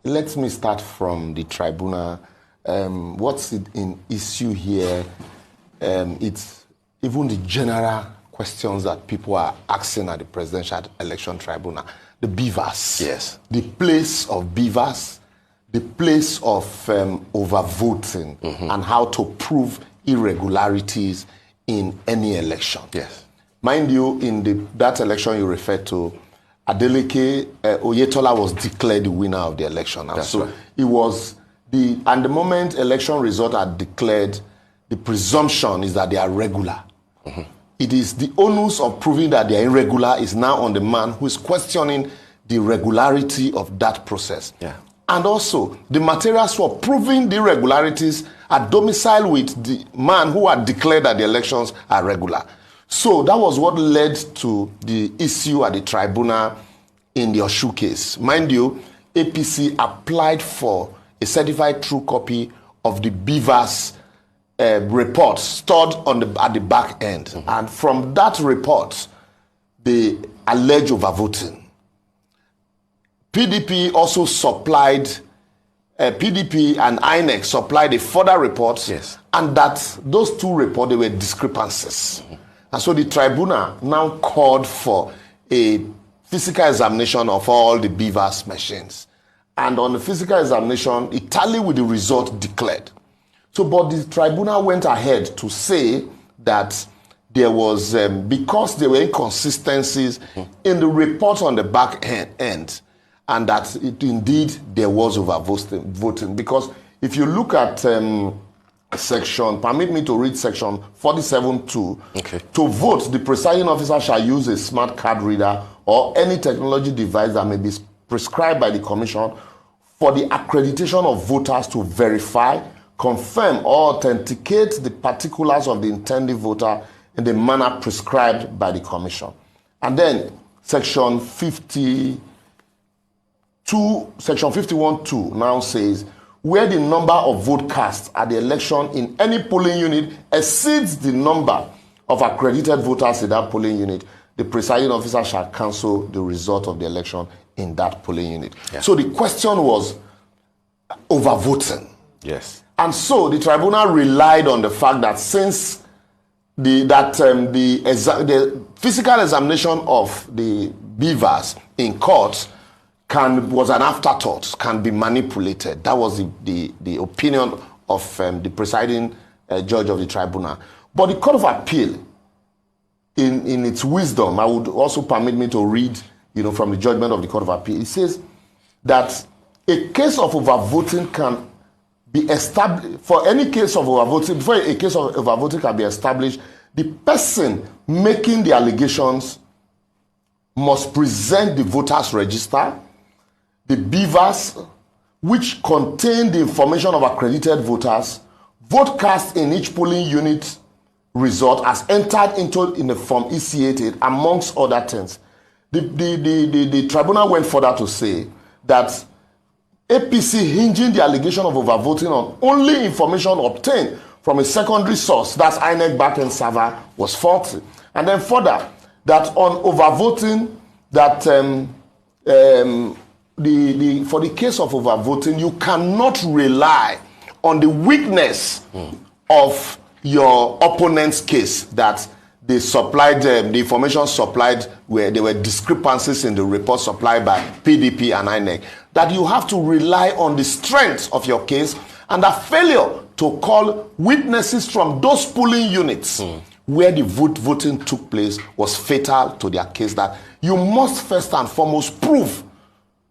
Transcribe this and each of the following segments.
let me start from the tribunal. What's in issue here? It's even the general questions that people are asking at the Presidential Election Tribunal. The beavers. Yes. The place of beavers, the place of overvoting, and how to prove irregularities in any election. Yes. Mind you, in that election you referred to, Adeleke, Oyetola was declared the winner of the election. And so right. It was the moment election results are declared, the presumption is that they are regular. It is the onus of proving that they are irregular is now on the man who is questioning the regularity of that process. Yeah. And also, the materials for proving the irregularities are domiciled with the man who had declared that the elections are regular. So that was what led to the issue at the tribunal in the Osun case. Mind you, APC applied for a certified true copy of the beavers report stored at the back end. And from that report, they allege overvoting. PDP also supplied, PDP and INEC supplied a further report, yes. And that those two reports, there were discrepancies. And so the tribunal now called for a physical examination of all the beavers machines. And on the physical examination, it tallied with the result declared. So, but the tribunal went ahead to say that there was, because there were inconsistencies in the report on the back end, and that indeed there was overvoting. Because if you look at section, permit me to read section 47.2. Okay. To vote, the presiding officer shall use a smart card reader or any technology device that may be prescribed by the commission for the accreditation of voters to verify, confirm, or authenticate the particulars of the intended voter in the manner prescribed by the commission. And then section 51.2 now says, where the number of vote cast at the election in any polling unit exceeds the number of accredited voters in that polling unit, the presiding officer shall cancel the result of the election in that polling unit. Yeah. So the question was overvoting. Yes. And so the tribunal relied on the fact that since the physical examination of the beavers in court was an afterthought, can be manipulated. That was the opinion of the presiding judge of the tribunal. But the Court of Appeal, in its wisdom, I would also permit me to read, from the judgment of the Court of Appeal. It says that a case of overvoting can be established, for any case of overvoting, before a case of overvoting can be established, the person making the allegations must present the voters' register, the beavers, which contain the information of accredited voters, vote cast in each polling unit result as entered into in the form EC88, amongst other things. The tribunal went further to say that APC hinging the allegation of overvoting on only information obtained from a secondary source, that's INEC backend server, was faulty. And then further, that on overvoting, that for the case of overvoting, you cannot rely on the weakness of your opponent's case, that they supplied the information supplied where there were discrepancies in the report supplied by PDP and INEC, that you have to rely on the strength of your case, and a failure to call witnesses from those polling units where the voting took place was fatal to their case, that you must first and foremost prove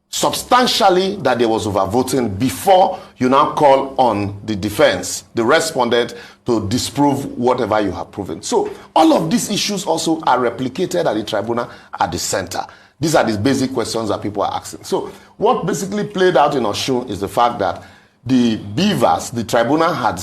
substantially that there was overvoting before you now call on the defense, the respondent, to disprove whatever you have proven. So all of these issues also are replicated at the tribunal at the center. These are the basic questions that people are asking. So what basically played out in Osun is the fact that the beavers, the tribunal had,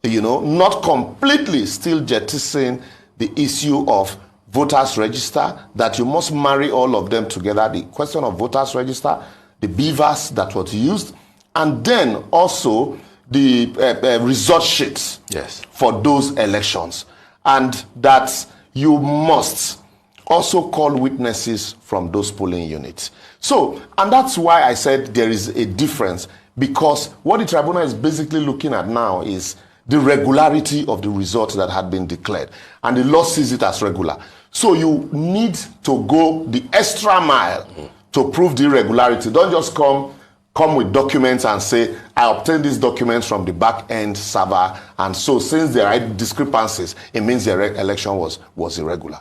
not completely still jettisoning the issue of voters register, that you must marry all of them together, the question of voters register, the beavers that was used, and then also the result sheets yes. for those elections. And that you must also call witnesses from those polling units. So, and that's why I said there is a difference, because what the tribunal is basically looking at now is the regularity of the result that had been declared, and the law sees it as regular. So you need to go the extra mile to prove the irregularity. Don't just come with documents and say, I obtained these documents from the back-end server, and so since there are discrepancies, it means the election was irregular.